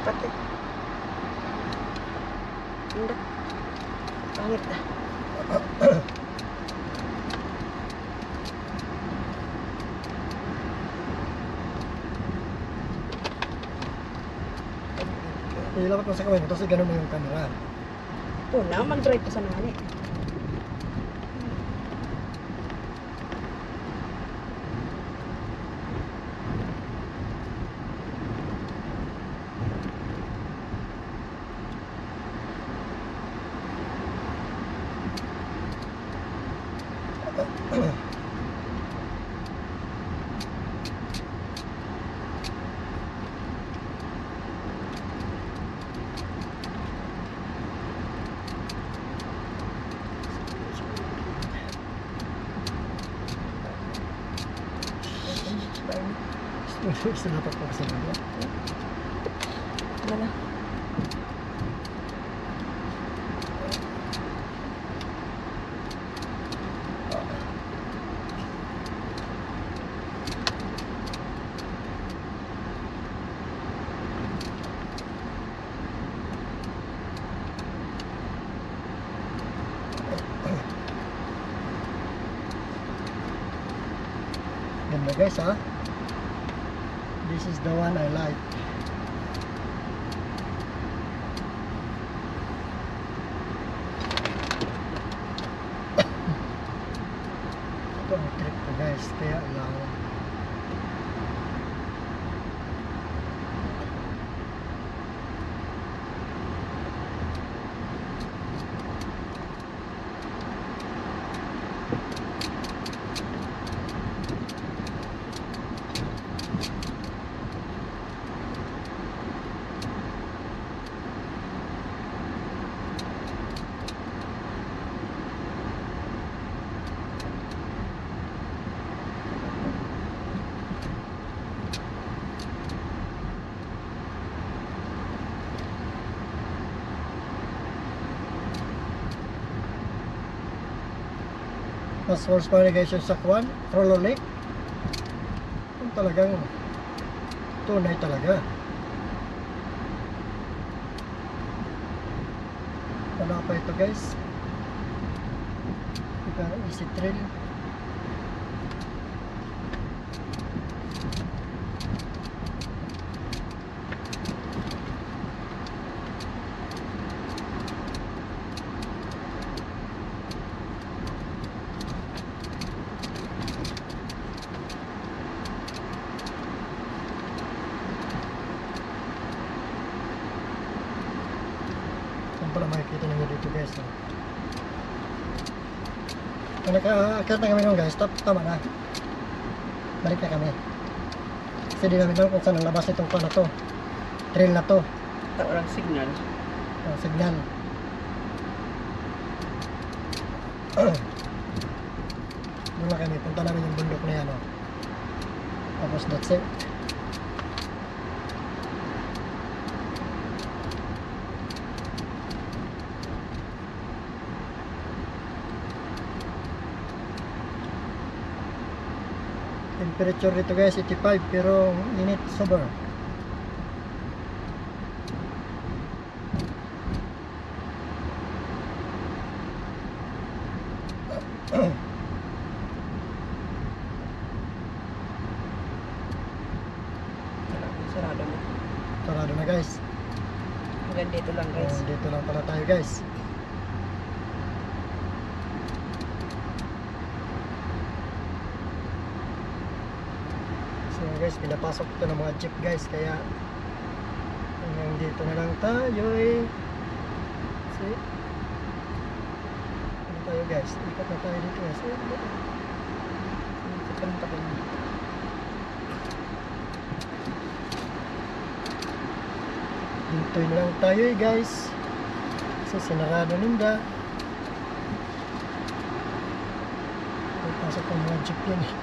pati. Hindi. Pangit na. Ilapot mo sa kamay mo, tapos ganun mo yung camera. Una, mag-drive ka sa nani. Sinapat ko kasi nila. Wala. Ganda guys ha. This is the one I like. Ito ang trip ko guys, kaya lang mas horsepower guys yung sakwan, Prolonic. Yung talagang tunay talaga. Wala pa ito guys. Ika easy thrill. Pala makikita nyo dito guys. Kung naka-akit na kami nung guys, tama na. Balik na kami. Kasi di namin alam kung saan ang labas itong pa na to. Trail na to. Orang signal. Signal. Doon na kami. Punta namin yung bundok na yan. Oh. Tapos that's it. Temperature dito guys 85 pero init sober. Sarado na. Sarado na guys. Hanggang dito lang guys. Dito lang pala tayo guys. So guys, pinapasok ito ng mga jeep guys, kaya hanggang dito na lang tayo eh. See? Ano tayo guys? Ikot na tayo dito guys. Ikot lang tayo. Dito na lang tayo eh guys. Kasi sinarado ninda. Pasok ang mga jeep yan eh.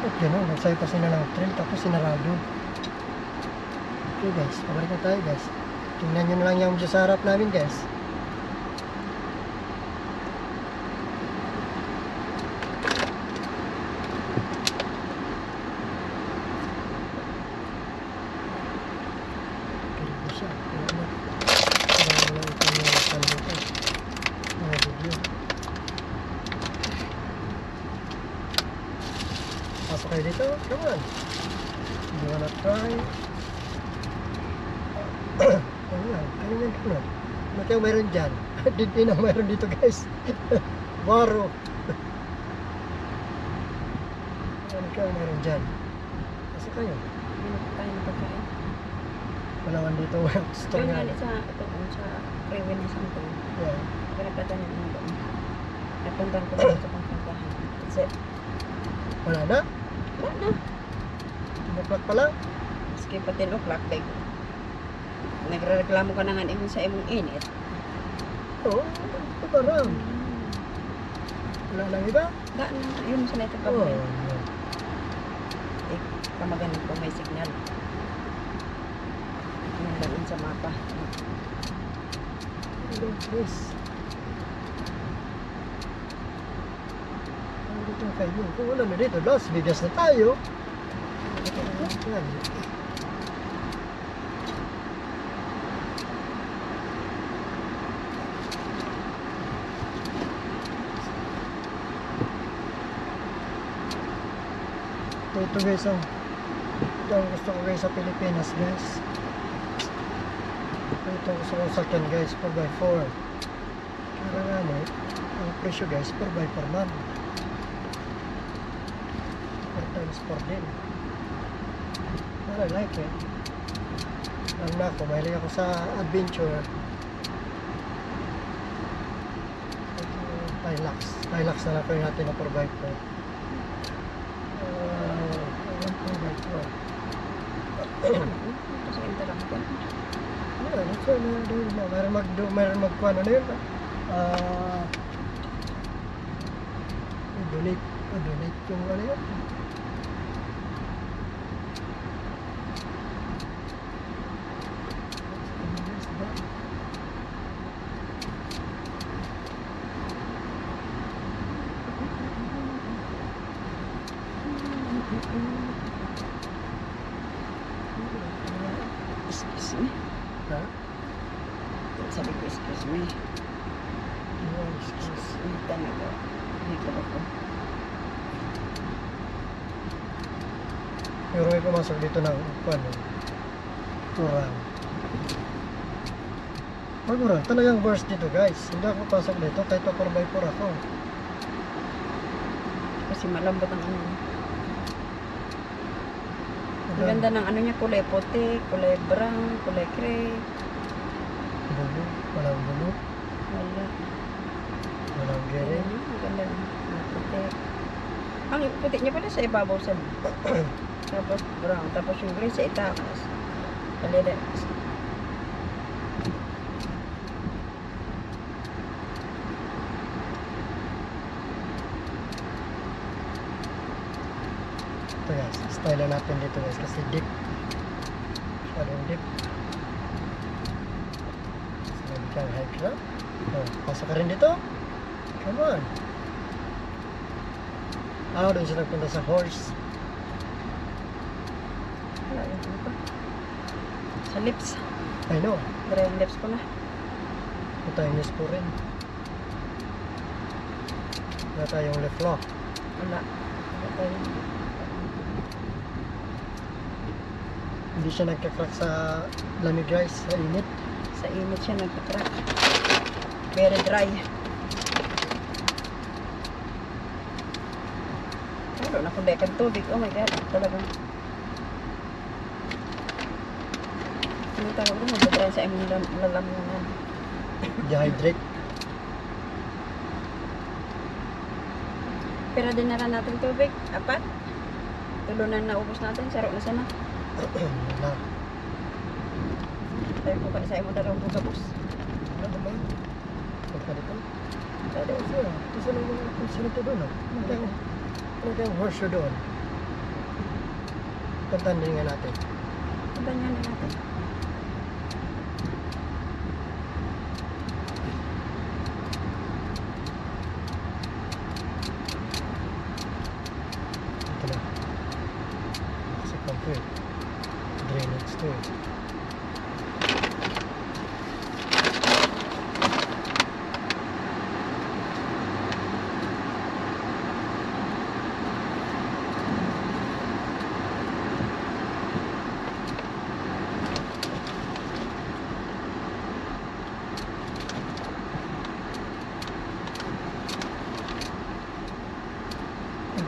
At gano'n, nagsayo pa sila ng trail tapos sinarado. Okay guys, pabalik na tayo guys. Tingnan nyo na lang yung sa harap namin guys. Come on. You wanna try? Ayan, kanina doon. Ano kaya mayroon dyan? Din ang mayroon dito guys. Waro. Ano kaya mayroon dyan? Kasi kayo. Hindi na tayo na pagkain. Wala man dito store Yung nga. nga sa, ito, sa freeway na something. Yeah. Pinagtatanim mo doon. Napuntahan ko doon sa pangpuntahan. Kasi, Wala na? wala na. 10 o'clock pa lang? Maski pa 10 o'clock, like, nagrereklamo ka na nga din sa imong init. Oo, parang. Wala lang iba? Wala na, yun sa neto Oo. problem. Eh, kamaganin ko may signal. Nandun sa mapa. Hello, guys. Ano dito kayo? Kung wala na dito, Las Vegas na tayo. Yan. Ito guys, ito ang gusto ko guys sa Pilipinas guys. Ito ang gusto ko sakyan guys, 4x4. Kaya nga ang presyo guys, 4x4 man. 4x4 din. But I like it. Alam na ako, mahilig ako sa adventure. Ito, Hilux na lang kayo natin na 4x4. 4x4. Kasi interaction. Yeah, that's why mayroon magkuhan ano yun? Donate yung ano yun? Excuse me. Ha? Sabi ko, excuse me. Excuse. Ulitan ako. Dito ako. Pero may pumasok dito ng ano? Kurang. Magurang. Talagang worst dito guys. Hindi ako pasok dito kahit 4x4 ako. Kasi malambot ang ano. Ang ganda ng ano niya, kulay puti, kulay brown, kulay gray. Bulo. Walang bulo. Wala. Walang gere. Ang ganda ng puti. Ang puti niya pala sa ibabaw sa tapos brown, tapos yung gray sa itaas. Kalida. Ito guys, style na natin dito guys kasi deep. Masyadong deep. Sinabi kang high club. Oh, pasok ka rin dito. Come on. Doon siya nagpunta sa horse. Wala yung ano pa. Sa lips. I know. Dry yung lips ko na. Ito yung news po rin. Wala tayong left lock. Wala. Wala tayong Hindi siya nagka-crack sa lamig guys, sa init. sa init siya nagka-crack. Very dry. Ano na kung dekad tubig. Oh my god. Talagang. Ano tawag mo? Magdadry sa imong lalamunan. Dehydrate. Pero din na rin natin tubig. Apat. Tulunan na ubos natin. Saro na sana. Wala. Tayo po sa imong dalawang bugabos. Wala naman. Huwag ka dito. Tayo. Kasi lang mga konsulito doon. Ano kayong horseshoe doon? Puntahan din nga natin. Ganyan na natin. Ito na. Kasi complete. Drainage to eh.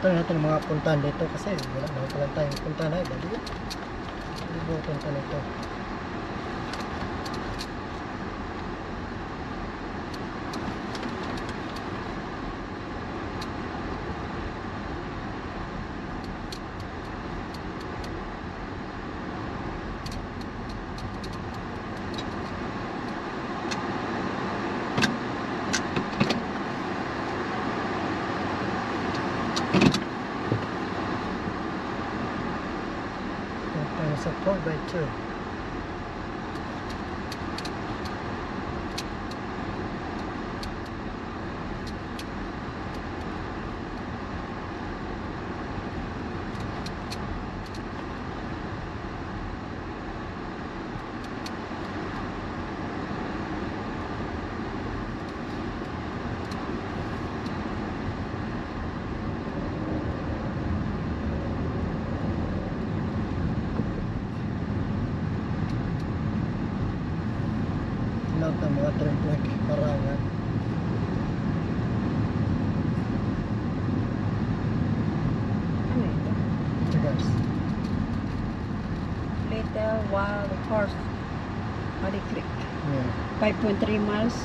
Try natin ang mga puntahan dito kasi wala naman pala tayong puntahan ay dali. Hindi ko punta nito. Tayo sa 4x2. Lahat ng mga traffic parangan. Ano ito? Ito guys. Little Wild Horse. Muddy Creek. Yeah. 5.3 miles.